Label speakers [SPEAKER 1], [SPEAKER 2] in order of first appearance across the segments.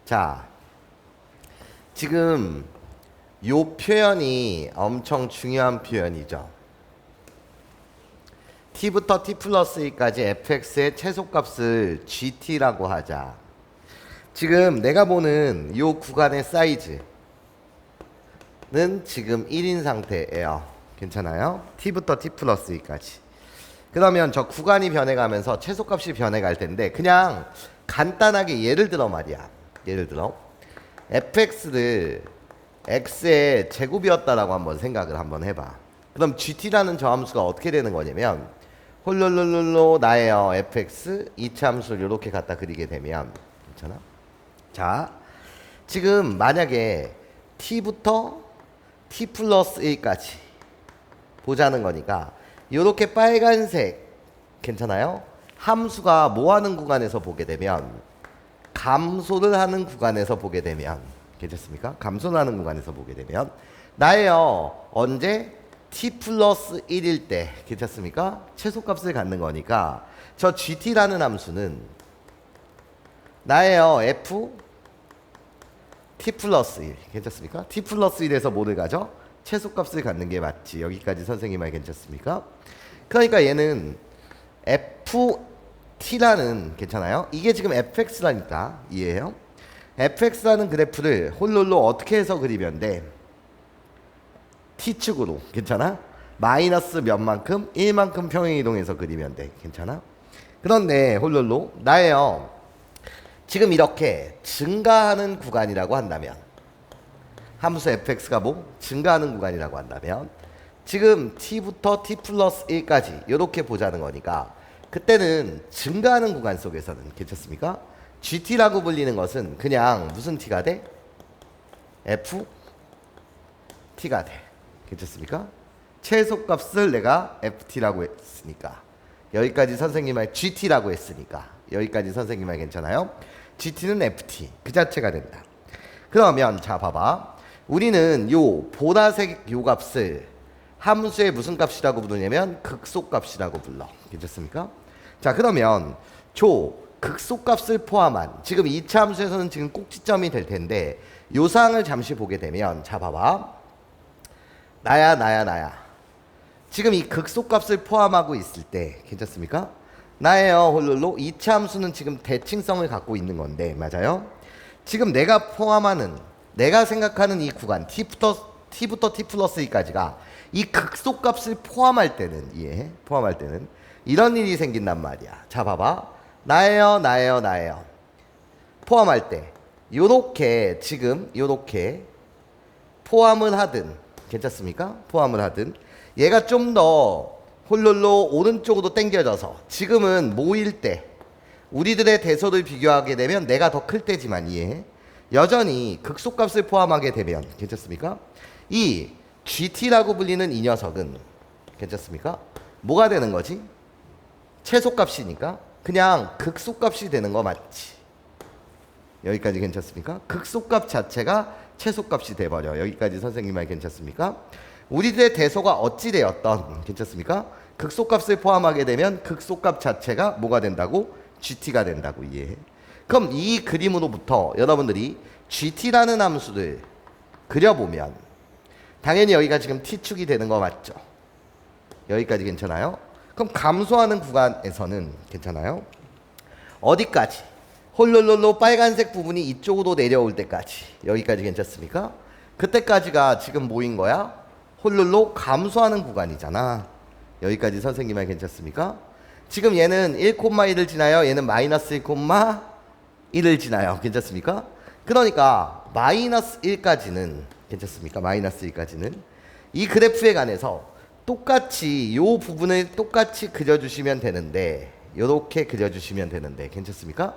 [SPEAKER 1] 자, 지금 요 표현이 엄청 중요한 표현이죠. t부터 t 플러스 1까지 fx의 최소값을 gt라고 하자. 지금 내가 보는 요 구간의 사이즈는 지금 1인 상태예요. 괜찮아요? t부터 t 플러스 2까지. 그러면 저 구간이 변해가면서 최소값이 변해갈 텐데, 그냥 간단하게 예를 들어 말이야. 예를 들어 fx를 x의 제곱이었다라고 한번 생각을 한번 해봐. 그럼 gt라는 저 함수가 어떻게 되는 거냐면, 홀롤롤롤로 나예요 fx 이차 함수를 이렇게 갖다 그리게 되면, 괜찮아? 자, 지금 만약에 t부터 t 플러스 1까지 보자는 거니까, 이렇게 빨간색, 괜찮아요? 함수가 뭐 하는 구간에서 보게 되면, 감소를 하는 구간에서 보게 되면, 괜찮습니까? 감소를 하는 구간에서 보게 되면 나예요 언제? t 플러스 1일 때, 괜찮습니까? 최소값을 갖는 거니까 저 gt라는 함수는 나예요 f t 플러스 1, 괜찮습니까? t 플러스 1에서 뭐를 가져? 최소값을 갖는 게 맞지. 여기까지 선생님 말 괜찮습니까? 그러니까 얘는 ft라는, 괜찮아요? 이게 지금 fx라니까 이해해요? fx라는 그래프를 홀롤로 어떻게 해서 그리면 돼? t축으로, 괜찮아? 마이너스 몇만큼? 1만큼 평행이동해서 그리면 돼. 괜찮아? 그런데 홀롤로 나예요 지금 이렇게 증가하는 구간이라고 한다면, 함수 fx가 뭐? 증가하는 구간이라고 한다면, 지금 t부터 t 플러스 1까지 이렇게 보자는 거니까, 그때는 증가하는 구간 속에서는, 괜찮습니까? gt라고 불리는 것은 그냥 무슨 t가 돼? f t가 돼. 괜찮습니까? 최소값을 내가 ft라고 했으니까, 여기까지 선생님 말 gt라고 했으니까, 여기까지 선생님 말 괜찮아요? gt는 ft 그 자체가 된다. 그러면 자 봐봐, 우리는 요 보라색 요 값을 함수의 무슨 값이라고 부르냐면 극소값이라고 불러. 괜찮습니까? 자, 그러면 저 극소값을 포함한, 지금 2차 함수에서는 지금 꼭지점이 될 텐데, 요 사항을 잠시 보게 되면, 자 봐봐, 나야 지금 이 극소값을 포함하고 있을 때, 괜찮습니까? 나예요 홀롤로 2차 함수는 지금 대칭성을 갖고 있는 건데, 맞아요? 지금 내가 포함하는, 내가 생각하는 이 구간 t부터 t 플러스 2까지가 이 극소값을 포함할 때는, 이해해? 포함할 때는 이런 일이 생긴단 말이야. 자 봐봐, 나예요 포함할 때 요렇게, 지금 요렇게 포함을 하든, 괜찮습니까? 포함을 하든, 얘가 좀 더 홀롤로 오른쪽으로 당겨져서, 지금은 모일 때 우리들의 대소를 비교하게 되면 내가 더 클 때지만, 이해해? 여전히 극소값을 포함하게 되면, 괜찮습니까? 이 gt라고 불리는 이 녀석은, 괜찮습니까? 뭐가 되는 거지? 최소값이니까 그냥 극소값이 되는 거 맞지? 여기까지 괜찮습니까? 극소값 자체가 최소값이 돼버려. 여기까지 선생님 말 괜찮습니까? 우리들의 대소가 어찌 되었던, 괜찮습니까? 극소값을 포함하게 되면 극소값 자체가 뭐가 된다고? gt가 된다고, 이해해? 그럼 이 그림으로부터 여러분들이 gt라는 함수를 그려보면 당연히 여기가 지금 t축이 되는 거 맞죠? 여기까지 괜찮아요? 그럼 감소하는 구간에서는, 괜찮아요? 어디까지? 홀롤롤로 빨간색 부분이 이쪽으로 내려올 때까지, 여기까지 괜찮습니까? 그때까지가 지금 뭐인 거야? 홀롤로 감소하는 구간이잖아. 여기까지 선생님 말 괜찮습니까? 지금 얘는 1,1을 지나요? 얘는 마이너스 1,1을 지나요? 괜찮습니까? 그러니까 마이너스 1까지는, 괜찮습니까? 마이너스 1까지는 이 그래프에 관해서 똑같이 요 부분을 똑같이 그려주시면 되는데, 요렇게 그려주시면 되는데, 괜찮습니까?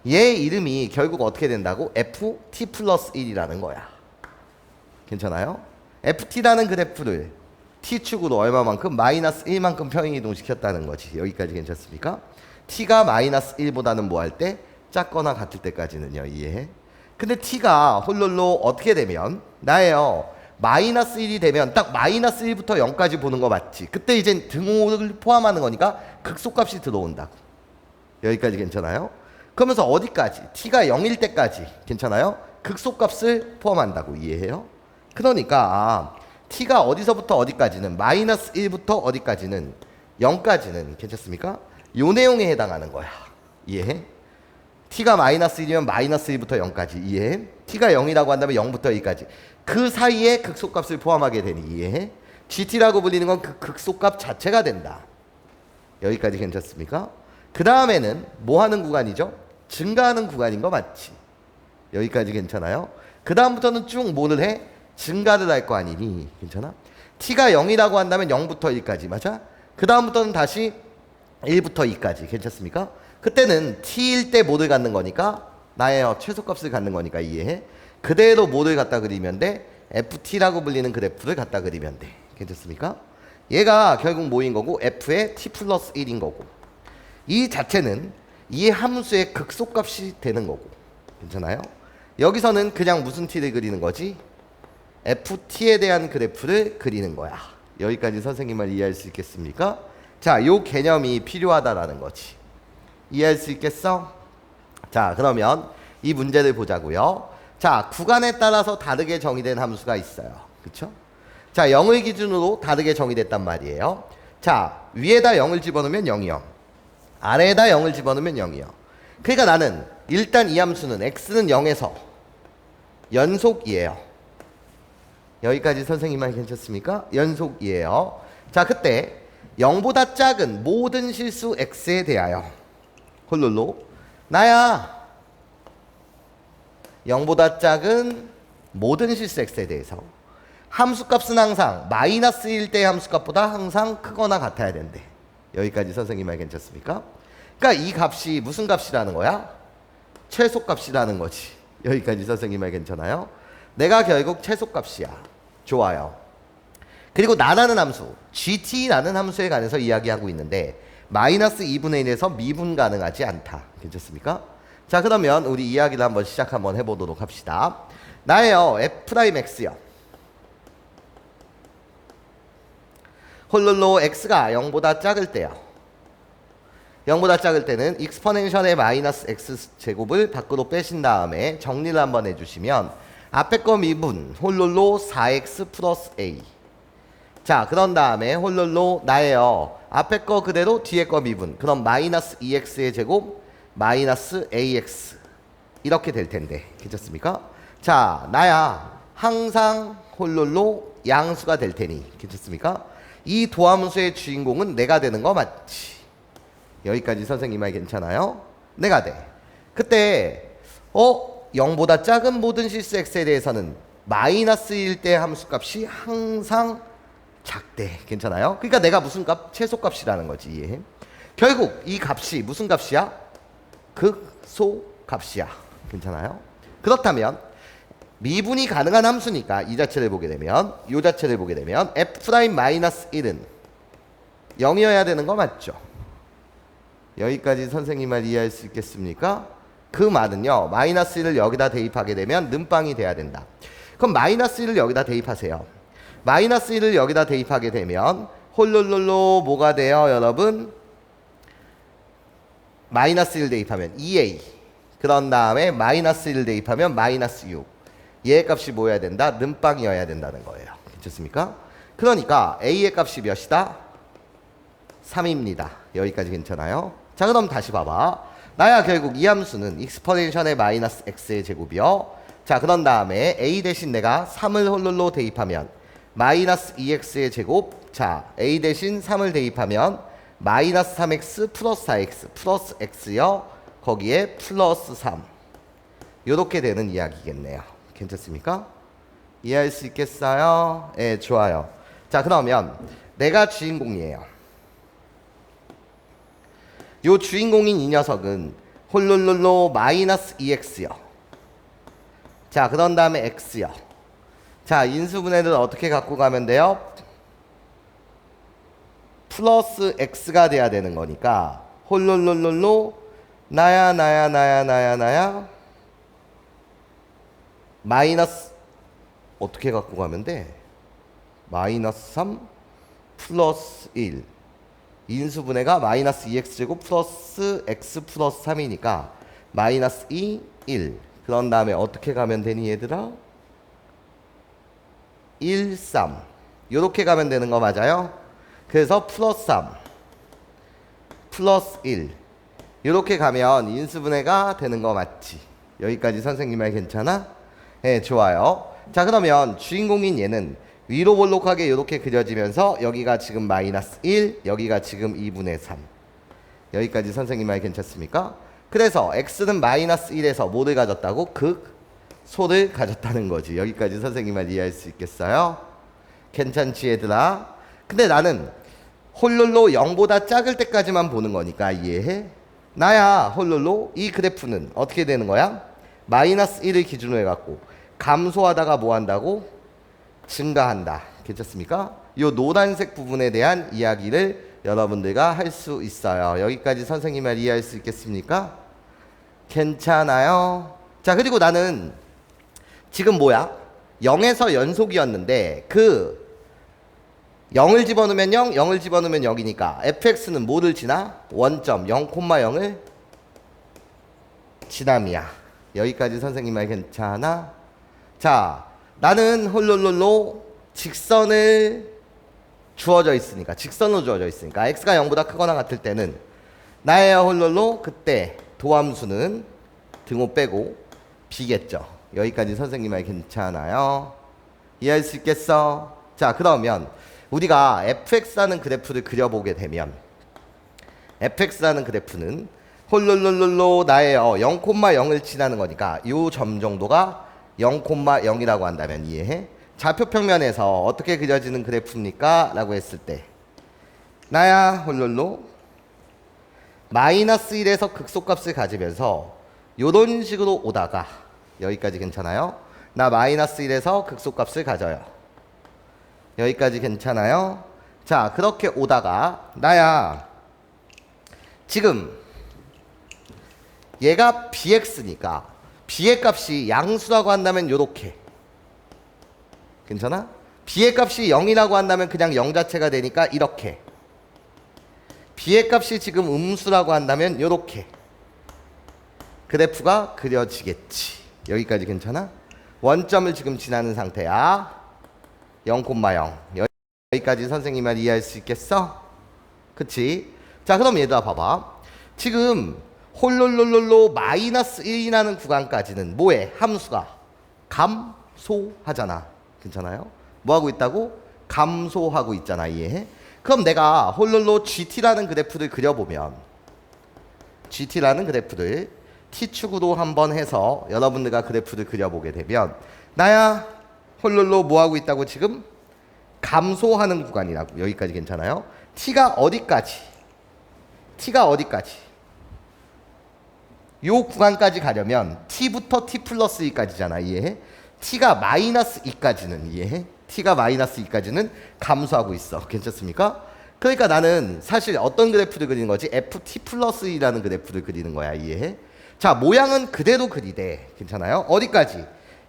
[SPEAKER 1] 얘 이름이 결국 어떻게 된다고? ft 플러스 1이라는 거야. 괜찮아요? ft라는 그래프를 t축으로 얼마만큼? 마이너스 1만큼 평행이동 시켰다는 거지. 여기까지 괜찮습니까? t가 마이너스 1보다는 뭐 할 때? 작거나 같을 때까지는요, 이해해? 근데 t가 홀롤로 어떻게 되면, 나예요 마이너스 1이 되면 딱 마이너스 1부터 0까지 보는 거 맞지? 그때 이제 등호를 포함하는 거니까 극소값이 들어온다고. 여기까지 괜찮아요? 그러면서 어디까지? t가 0일 때까지 괜찮아요? 극소값을 포함한다고 이해해요? 그러니까 t가 어디서부터 어디까지는 마이너스 1부터 어디까지는 0까지는 괜찮습니까? 요 내용에 해당하는 거야. 이해해? t가 마이너스 1이면 마이너스 1부터 0까지 이해해? t가 0이라고 한다면 0부터 2까지 그 사이에 극소값을 포함하게 되니 이해해? gt라고 불리는 건 그 극소값 자체가 된다. 여기까지 괜찮습니까? 그 다음에는 뭐 하는 구간이죠? 증가하는 구간인 거 맞지? 여기까지 괜찮아요? 그 다음부터는 쭉 뭐를 해? 증가를 할 거 아니니? 괜찮아? t가 0이라고 한다면 0부터 1까지 맞아? 그 다음부터는 다시 1부터 2까지 괜찮습니까? 그때는 t일 때 뭐를 갖는 거니까? 나의 최소값을 갖는 거니까 이해해? 그대로 뭐를 갖다 그리면 돼? ft라고 불리는 그래프를 갖다 그리면 돼. 괜찮습니까? 얘가 결국 뭐인 거고 f의 t 플러스 1인 거고 이 자체는 이 함수의 극소값이 되는 거고 괜찮아요? 여기서는 그냥 무슨 t를 그리는 거지? ft에 대한 그래프를 그리는 거야. 여기까지 선생님 말 이해할 수 있겠습니까? 자, 요 개념이 필요하다라는 거지. 이해할 수 있겠어? 자, 그러면 이 문제를 보자고요. 자, 구간에 따라서 다르게 정의된 함수가 있어요. 그쵸? 자, 0을 기준으로 다르게 정의됐단 말이에요. 자, 위에다 0을 집어넣으면 0이요. 아래에다 0을 집어넣으면 0이요. 그러니까 나는 일단 이 함수는 x는 0에서 연속이에요. 여기까지 선생님 말 괜찮습니까? 연속이에요. 자, 그때 0보다 작은 모든 실수 x에 대하여 홀롤로 나야 0보다 작은 모든 실수 x에 대해서 함수값은 항상 마이너스 1대 함수값보다 항상 크거나 같아야 된대. 여기까지 선생님 말 괜찮습니까? 그러니까 이 값이 무슨 값이라는 거야? 최소값이라는 거지. 여기까지 선생님 말 괜찮아요? 내가 결국 최소값이야. 좋아요. 그리고 나라는 함수, gt라는 함수에 관해서 이야기하고 있는데 마이너스 2분의 1에서 미분 가능하지 않다. 괜찮습니까? 자, 그러면 우리 이야기를 한번 시작 한번 해보도록 합시다. 나예요. f'x요. 홀롤로 x가 0보다 작을 때요. 0보다 작을 때는 익스포넨셜의 마이너스 x제곱을 밖으로 빼신 다음에 정리를 한번 해주시면 앞에 거 미분 홀롤로 4x 플러스 a. 자, 그런 다음에 홀롤로 나예요. 앞에 거 그대로 뒤에 거 미분. 그럼 마이너스 2x의 제곱 마이너스 ax 이렇게 될 텐데 괜찮습니까? 자, 나야 항상 홀롤로 양수가 될 테니 괜찮습니까? 이 도함수의 주인공은 내가 되는 거 맞지? 여기까지 선생님 말 괜찮아요? 내가 돼. 그때 0보다 작은 모든 실수 x에 대해서는 마이너스 1대 함수값이 항상 작대. 괜찮아요? 그러니까 내가 무슨 값? 최소값이라는 거지. 이해해? 결국 이 값이 무슨 값이야? 극소값이야. 괜찮아요? 그렇다면 미분이 가능한 함수니까 이 자체를 보게 되면 이 자체를 보게 되면 f'-1은 0이어야 되는 거 맞죠? 여기까지 선생님 말 이해할 수 있겠습니까? 그 말은요. 마이너스 1을 여기다 대입하게 되면 는빵이 돼야 된다. 그럼 마이너스 1을 여기다 대입하세요. 마이너스 1을 여기다 대입하게 되면 홀롤롤로 뭐가 돼요 여러분? 마이너스 1 대입하면 2a. 그런 다음에 마이너스 1 대입하면 마이너스 6. 얘의 값이 뭐여야 된다? 는빵이어야 된다는 거예요. 괜찮습니까? 그러니까 a의 값이 몇이다? 3입니다. 여기까지 괜찮아요? 자, 그럼 다시 봐봐. 나야 결국 이 함수는 익스포넨셜의 마이너스 x의 제곱이요. 자, 그런 다음에 a 대신 내가 3을 홀롤로 대입하면 마이너스 2x의 제곱. 자, a 대신 3을 대입하면 마이너스 3x 플러스 4x 플러스 x요. 거기에 플러스 3. 요렇게 되는 이야기겠네요. 괜찮습니까? 이해할 수 있겠어요? 예, 좋아요. 자, 그러면 내가 주인공이에요. 요 주인공인 이 녀석은 홀롤롤로 마이너스 2x요. 자, 그런 다음에 x요. 자, 인수분해를 어떻게 갖고 가면 돼요? 플러스 x가 돼야 되는 거니까 홀롤롤롤로 나야 마이너스 어떻게 갖고 가면 돼? 마이너스 3 플러스 1 인수분해가 마이너스 2x제곱 플러스 x 플러스 3이니까 마이너스 2, 1. 그런 다음에 어떻게 가면 되니 얘들아? 1, 3. 요렇게 가면 되는 거 맞아요? 그래서 플러스 3, 플러스 1. 요렇게 가면 인수분해가 되는 거 맞지? 여기까지 선생님 말 괜찮아? 네, 좋아요. 자, 그러면 주인공인 얘는 위로 볼록하게 요렇게 그려지면서 여기가 지금 마이너스 1, 여기가 지금 2분의 3. 여기까지 선생님 말 괜찮습니까? 그래서 x는 마이너스 1에서 뭐를 가졌다고? 극소를 가졌다는 거지. 여기까지 선생님 말 이해할 수 있겠어요? 괜찮지 얘들아? 근데 나는 홀룰로 0보다 작을 때까지만 보는 거니까 이해해? 나야 홀룰로 이 그래프는 어떻게 되는 거야? 마이너스 1을 기준으로 해갖고 감소하다가 뭐 한다고? 증가한다. 괜찮습니까? 이 노란색 부분에 대한 이야기를 여러분들과 할 수 있어요. 여기까지 선생님 말 이해할 수 있겠습니까? 괜찮아요? 자, 그리고 나는 지금 뭐야? 0에서 연속이었는데 그 0을 집어넣으면 0, 0을 집어넣으면 0이니까 fx는 뭐를 지나? 원점 0,0을 지남이야. 여기까지 선생님 말 괜찮아? 자, 나는 홀룰룰로 직선을 주어져 있으니까 직선으로 주어져 있으니까 x가 0보다 크거나 같을 때는 나의 홀룰로 그때 도함수는 등호 빼고 b겠죠. 여기까지 선생님 말 괜찮아요? 이해할 수 있겠어? 자, 그러면 우리가 fx라는 그래프를 그려보게 되면 fx라는 그래프는 홀룰룰룰로 나의 0,0을 지나는 거니까 이 점 정도가 0,0이라고 한다면 이해해? 좌표 평면에서 어떻게 그려지는 그래프입니까? 라고 했을 때 나야 홀룰로 마이너스 1에서 극소값을 가지면서 요런 식으로 오다가 여기까지 괜찮아요? 나 마이너스 1에서 극소값을 가져요. 여기까지 괜찮아요? 자, 그렇게 오다가 나야 지금 얘가 bx니까 b의 값이 양수라고 한다면 요렇게 괜찮아? b의 값이 0이라고 한다면 그냥 0 자체가 되니까 이렇게 b의 값이 지금 음수라고 한다면 요렇게 그래프가 그려지겠지. 여기까지 괜찮아? 원점을 지금 지나는 상태야. 0,0 여기까지 선생님 말 이해할 수 있겠어? 그치? 자, 그럼 얘들아 봐봐. 지금 홀룰룰룰로 마이너스 1이라는 구간까지는 뭐해? 함수가 감소하잖아. 괜찮아요? 뭐하고 있다고? 감소하고 있잖아. 이해해? 그럼 내가 홀룰로 GT라는 그래프를 그려보면 GT라는 그래프를 T축으로 한번 해서 여러분들과 그래프를 그려보게 되면 나야 홀룰로 뭐하고 있다고 지금? 감소하는 구간이라고. 여기까지 괜찮아요? T가 어디까지? T가 어디까지? 요 구간까지 가려면 T부터 T 플러스 2까지잖아. 이해해? T가 마이너스 2까지는 이해해? T가 마이너스 2까지는 감소하고 있어. 괜찮습니까? 그러니까 나는 사실 어떤 그래프를 그리는 거지? FT 플러스 2라는 그래프를 그리는 거야. 이해해? 자, 모양은 그대로 그리되 괜찮아요? 어디까지?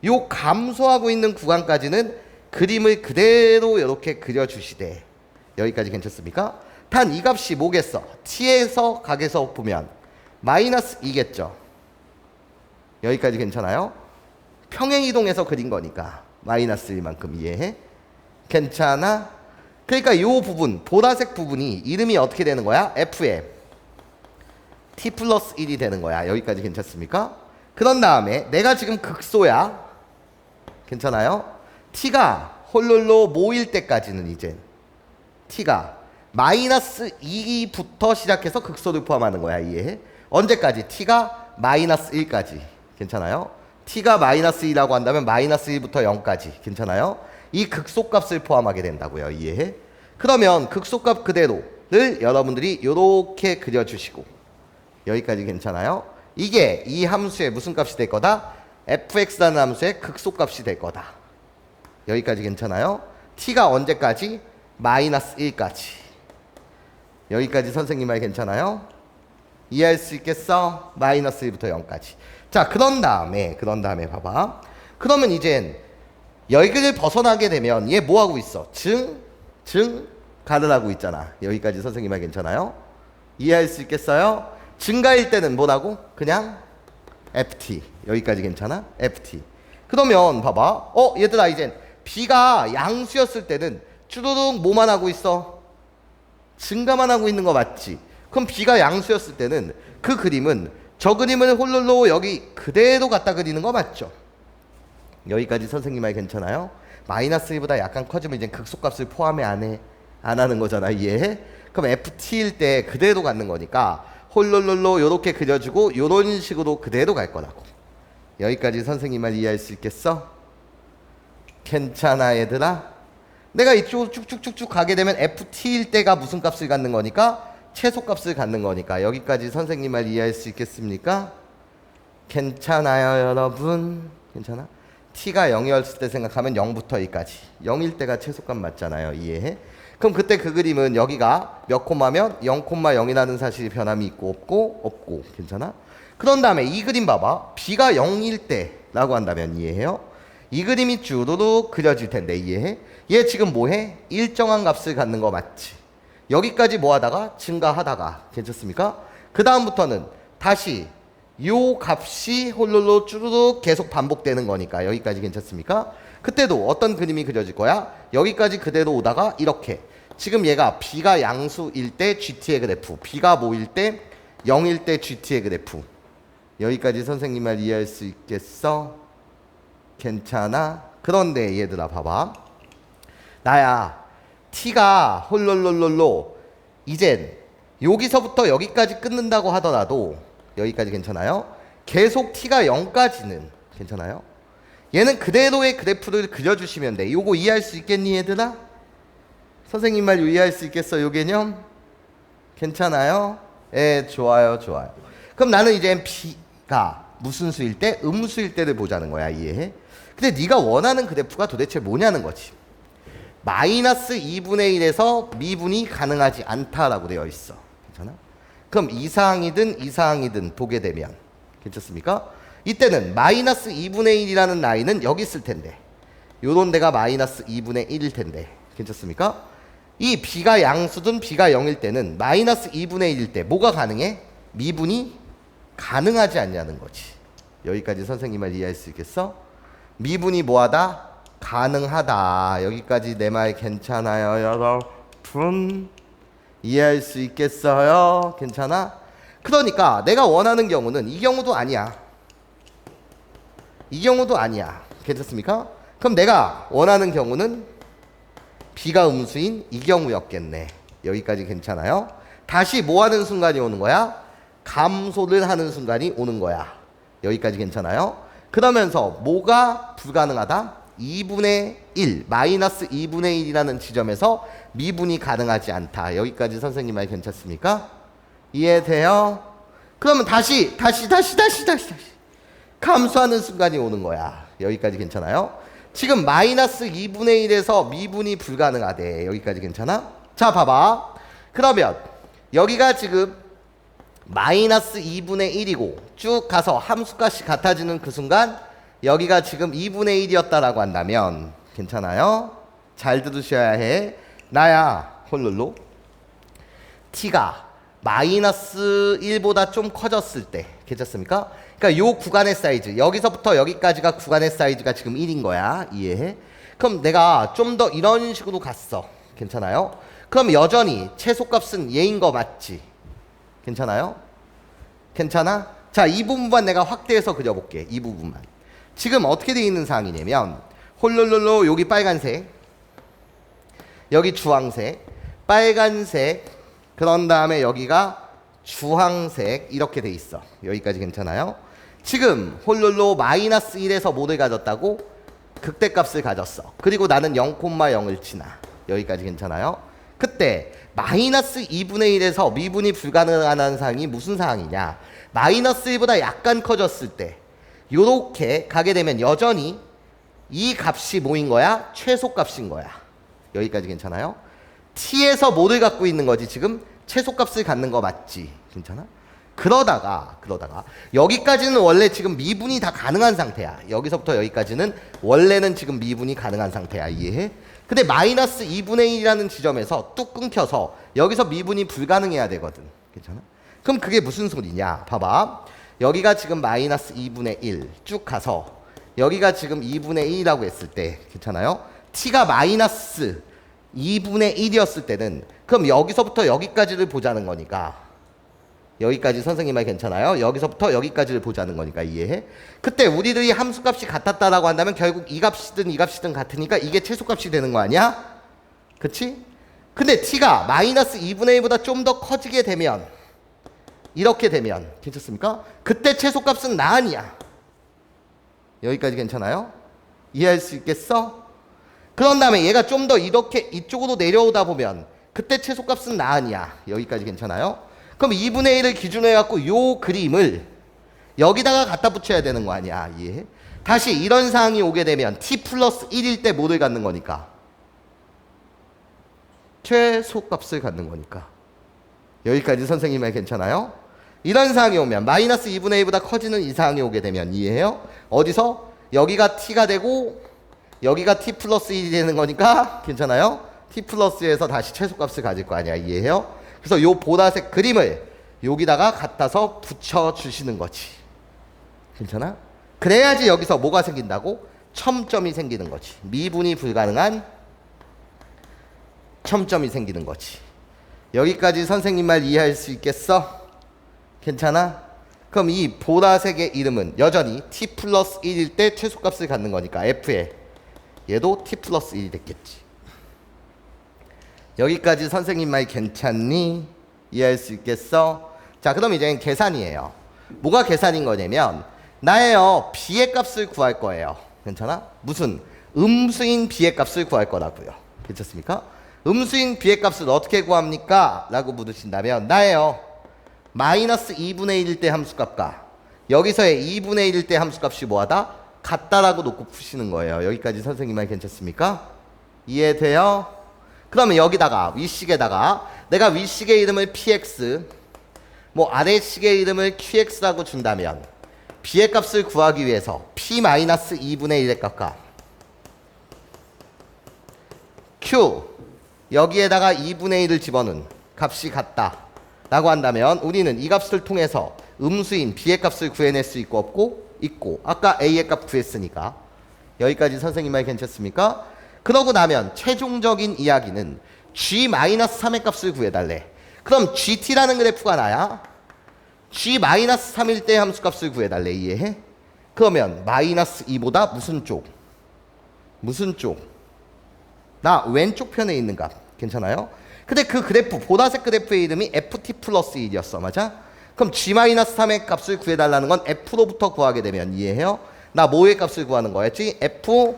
[SPEAKER 1] 요 감소하고 있는 구간까지는 그림을 그대로 이렇게 그려주시되 여기까지 괜찮습니까? 단 이 값이 뭐겠어? T에서 각에서 보면 마이너스 2겠죠. 여기까지 괜찮아요? 평행이동해서 그린 거니까 마이너스 1만큼 이해해? 괜찮아? 그러니까 이 부분 보라색 부분이 이름이 어떻게 되는 거야? F에 T 플러스 1이 되는 거야. 여기까지 괜찮습니까? 그런 다음에 내가 지금 극소야. 괜찮아요? T가 홀룰로 모일 때까지는 이제 T가 마이너스 2부터 시작해서 극소를 포함하는 거야. 이해해? 언제까지? T가 마이너스 1까지. 괜찮아요? T가 마이너스 2라고 한다면 마이너스 1부터 0까지. 괜찮아요? 이 극소값을 포함하게 된다고요. 이해해? 그러면 극소값 그대로를 여러분들이 이렇게 그려주시고 여기까지 괜찮아요? 이게 이 함수의 무슨 값이 될 거다? fx라는 함수의 극소값이 될 거다. 여기까지 괜찮아요? t가 언제까지? 마이너스 1까지. 여기까지 선생님 말 괜찮아요? 이해할 수 있겠어? 마이너스 1부터 0까지. 자, 그런 다음에 봐봐. 그러면 이젠 여기를 벗어나게 되면 얘 뭐하고 있어? 증가를 하고 있잖아. 여기까지 선생님 말 괜찮아요? 이해할 수 있겠어요? 증가일 때는 뭐라고? 그냥 ft. 여기까지 괜찮아? ft. 그러면 봐봐. 얘들아 이젠 b가 양수였을 때는 쭈루룩 뭐만 하고 있어? 증가만 하고 있는 거 맞지? 그럼 b가 양수였을 때는 그 그림은 저 그림을 홀로로 여기 그대로 갖다 그리는 거 맞죠? 여기까지 선생님 말 괜찮아요? 마이너스 1보다 약간 커지면 이제 극소값을 포함해 안 하는 거잖아. 이해해? 그럼 ft일 때 그대로 갖는 거니까 홀로로로 요렇게 그려주고 요런 식으로 그대로 갈 거라고. 여기까지 선생님 말 이해할 수 있겠어? 괜찮아 얘들아? 내가 이쪽으로 쭉쭉쭉쭉 가게 되면 ft일 때가 무슨 값을 갖는 거니까? 최소값을 갖는 거니까. 여기까지 선생님 말 이해할 수 있겠습니까? 괜찮아요 여러분? 괜찮아? t가 0이었을 때 생각하면 0부터 2까지 0일 때가 최소값 맞잖아요. 이해해? 그럼 그때 그 그림은 여기가 몇 콤마면 0,0이라는 사실이 변함이 있고 없고 괜찮아? 그런 다음에 이 그림 봐봐. b가 0일 때라고 한다면 이해해요? 이 그림이 쭈루룩 그려질 텐데 이해해? 얘 지금 뭐해? 일정한 값을 갖는 거 맞지? 여기까지 뭐 하다가 증가하다가 괜찮습니까? 그 다음부터는 다시 요 값이 홀로로 쭈루룩 계속 반복되는 거니까 여기까지 괜찮습니까? 그때도 어떤 그림이 그려질 거야? 여기까지 그대로 오다가 이렇게 지금 얘가 b가 양수일 때 gt의 그래프, b가 뭐일 때 0일 때 gt의 그래프. 여기까지 선생님 말 이해할 수 있겠어? 괜찮아? 그런데 얘들아 봐봐. 나야 t가 홀롤롤롤로 이젠 여기서부터 여기까지 끊는다고 하더라도 여기까지 괜찮아요? 계속 t가 0까지는 괜찮아요? 얘는 그대로의 그래프를 그려주시면 돼. 요거 이해할 수 있겠니 얘들아? 선생님 말 이해할 수 있겠어 요 개념? 괜찮아요? 예, 좋아요. 그럼 나는 이제 b가 무슨 수일 때? 음수일 때를 보자는 거야. 이해해? 근데 네가 원하는 그래프가 도대체 뭐냐는 거지. 마이너스 2분의 1에서 미분이 가능하지 않다라고 되어 있어. 괜찮아? 그럼 이사항이든 보게 되면 괜찮습니까? 이때는 마이너스 2분의 1이라는 라인은 여기 있을 텐데 요런 데가 마이너스 2분의 1일 텐데 괜찮습니까? 이 b가 양수든 b가 0일 때는 마이너스 2분의 1일 때 뭐가 가능해? 미분이 가능하지 않냐는 거지. 여기까지 선생님 말 이해할 수 있겠어? 미분이 뭐하다? 가능하다. 여기까지 내 말 괜찮아요 여러분? 이해할 수 있겠어요? 괜찮아? 그러니까 내가 원하는 경우는 이 경우도 아니야. 이 경우도 아니야. 괜찮습니까? 그럼 내가 원하는 경우는 b가 음수인 이 경우였겠네. 여기까지 괜찮아요? 다시 뭐 하는 순간이 오는 거야? 감소를 하는 순간이 오는 거야. 여기까지 괜찮아요? 그러면서 뭐가 불가능하다? 2분의 1, 마이너스 2분의 1이라는 지점에서 미분이 가능하지 않다. 여기까지 선생님 말 괜찮습니까? 이해돼요? 그러면 다시 감소하는 순간이 오는 거야. 여기까지 괜찮아요? 지금 마이너스 2분의 1에서 미분이 불가능하대. 여기까지 괜찮아? 자 봐봐. 그러면 여기가 지금 마이너스 2분의 1이고 쭉 가서 함수값이 같아지는 그 순간 여기가 지금 2분의 1이었다라고 한다면 괜찮아요? 잘 들으셔야 해. 나야 홀룰로 t가 마이너스 1보다 좀 커졌을 때 괜찮습니까? 그러니까 요 구간의 사이즈 여기서부터 여기까지가 구간의 사이즈가 지금 1인 거야. 이해해? 그럼 내가 좀 더 이런 식으로 갔어. 괜찮아요? 그럼 여전히 최소값은 얘인 거 맞지? 괜찮아요? 괜찮아? 자, 이 부분만 내가 확대해서 그려볼게. 이 부분만. 지금 어떻게 되어 있는 상황이냐면 홀룰룰루 여기 빨간색, 여기 주황색, 빨간색, 그런 다음에 여기가 주황색 이렇게 돼 있어. 여기까지 괜찮아요? 지금 홀룰루 마이너스 1에서 뭐를 가졌다고? 극대값을 가졌어. 그리고 나는 0,0을 치나. 여기까지 괜찮아요? 그때 마이너스 2분의 1에서 미분이 불가능한 사항이 무슨 사항이냐? 마이너스 1보다 약간 커졌을 때 요렇게 가게 되면 여전히 이 값이 뭐인 거야? 최소값인 거야. 여기까지 괜찮아요? t에서 뭐를 갖고 있는 거지? 지금 최소값을 갖는 거 맞지? 괜찮아? 그러다가 여기까지는 원래 지금 미분이 다 가능한 상태야. 여기서부터 여기까지는 원래는 지금 미분이 가능한 상태야. 이해해? 근데 마이너스 2분의 1이라는 지점에서 뚝 끊겨서 여기서 미분이 불가능해야 되거든. 괜찮아? 그럼 그게 무슨 소리냐? 봐봐. 여기가 지금 마이너스 2분의 1 쭉 가서 여기가 지금 2분의 1이라고 했을 때 괜찮아요? t가 마이너스 2분의 1이었을 때는 그럼 여기서부터 여기까지를 보자는 거니까 여기까지 선생님 말 괜찮아요? 여기서부터 여기까지를 보자는 거니까 이해해? 그때 우리들이 함수값이 같았다라고 한다면 결국 이 값이든 이 값이든 같으니까 이게 최소값이 되는 거 아니야? 그치? 근데 t가 마이너스 2분의 1보다 좀 더 커지게 되면 이렇게 되면 괜찮습니까? 그때 최소값은 나 아니야. 여기까지 괜찮아요? 이해할 수 있겠어? 그런 다음에 얘가 좀 더 이렇게 이쪽으로 내려오다 보면 그때 최소값은 나 아니야. 여기까지 괜찮아요? 그럼 2분의 1을 기준으로 해갖고 요 그림을 여기다가 갖다 붙여야 되는 거 아니야. 이해해? 다시 이런 상황이 오게 되면 t 플러스 1일 때 뭐를 갖는 거니까? 최소값을 갖는 거니까. 여기까지 선생님 말 괜찮아요? 이런 상황이 오면 마이너스 2분의 1보다 커지는 이 상황이 오게 되면 이해해요? 어디서? 여기가 t가 되고 여기가 t 플러스 1이 되는 거니까 괜찮아요? t 플러스에서 다시 최소값을 가질 거 아니야. 이해해요? 그래서 요 보라색 그림을 여기다가 갖다서 붙여주시는 거지. 괜찮아? 그래야지 여기서 뭐가 생긴다고? 첨점이 생기는 거지. 미분이 불가능한 첨점이 생기는 거지. 여기까지 선생님 말 이해할 수 있겠어? 괜찮아? 그럼 이 보라색의 이름은 여전히 t 플러스 1일 때 최소값을 갖는 거니까 f에 얘도 t 플러스 1이 됐겠지. 여기까지 선생님 말 괜찮니? 이해할 수 있겠어? 자, 그럼 이제 계산이에요. 뭐가 계산인 거냐면 나예요 b의 값을 구할 거예요. 괜찮아? 무슨 음수인 b의 값을 구할 거라고요. 괜찮습니까? 음수인 b의 값을 어떻게 구합니까? 라고 물으신다면 나예요 마이너스 2분의 1일 때 함수값과 여기서의 2분의 1일 때 함수값이 뭐하다? 같다라고 놓고 푸시는 거예요. 여기까지 선생님 말 괜찮습니까? 이해돼요? 그러면 여기다가 윗식에다가 내가 윗식의 이름을 px 뭐 아래식의 이름을 qx라고 준다면 b의 값을 구하기 위해서 p-2분의 1의 값과 q 여기에다가 2분의 1을 집어넣은 값이 같다 라고 한다면 우리는 이 값을 통해서 음수인 b의 값을 구해낼 수 있고 없고 있고 아까 a의 값 구했으니까 여기까지 선생님 말 괜찮습니까? 그러고 나면 최종적인 이야기는 g-3의 값을 구해달래. 그럼 gt라는 그래프가 나야 g-3일 때 함수값을 구해달래. 이해해? 그러면 마이너스 2보다 무슨 쪽? 무슨 쪽? 나 왼쪽 편에 있는 값. 괜찮아요? 근데 그 그래프 보라색 그래프의 이름이 ft 플러스 1이었어. 맞아? 그럼 g-3의 값을 구해달라는 건 f로부터 구하게 되면 이해해요? 나 뭐의 값을 구하는 거였지? f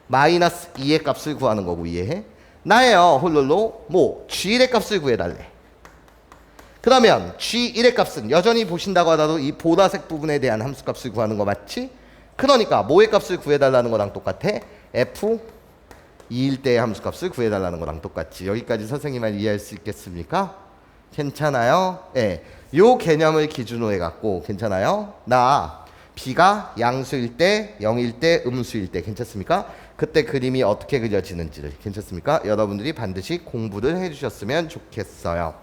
[SPEAKER 1] 마이너스 2의 값을 구하는 거고 이해해? 나예요 홀로로 뭐 g1의 값을 구해달래. 그러면 g1의 값은 여전히 보신다고 하더라도 이 보라색 부분에 대한 함수값을 구하는 거 맞지? 그러니까 뭐의 값을 구해달라는 거랑 똑같아? f 2일 때의 함수값을 구해달라는 거랑 똑같지. 여기까지 선생님 말 이해할 수 있겠습니까? 괜찮아요? 예, 요 개념을 기준으로 해갖고 괜찮아요? 나 b가 양수일 때, 0일 때, 음수일 때 괜찮습니까? 그때 그림이 어떻게 그려지는지를 괜찮습니까? 여러분들이 반드시 공부를 해주셨으면 좋겠어요.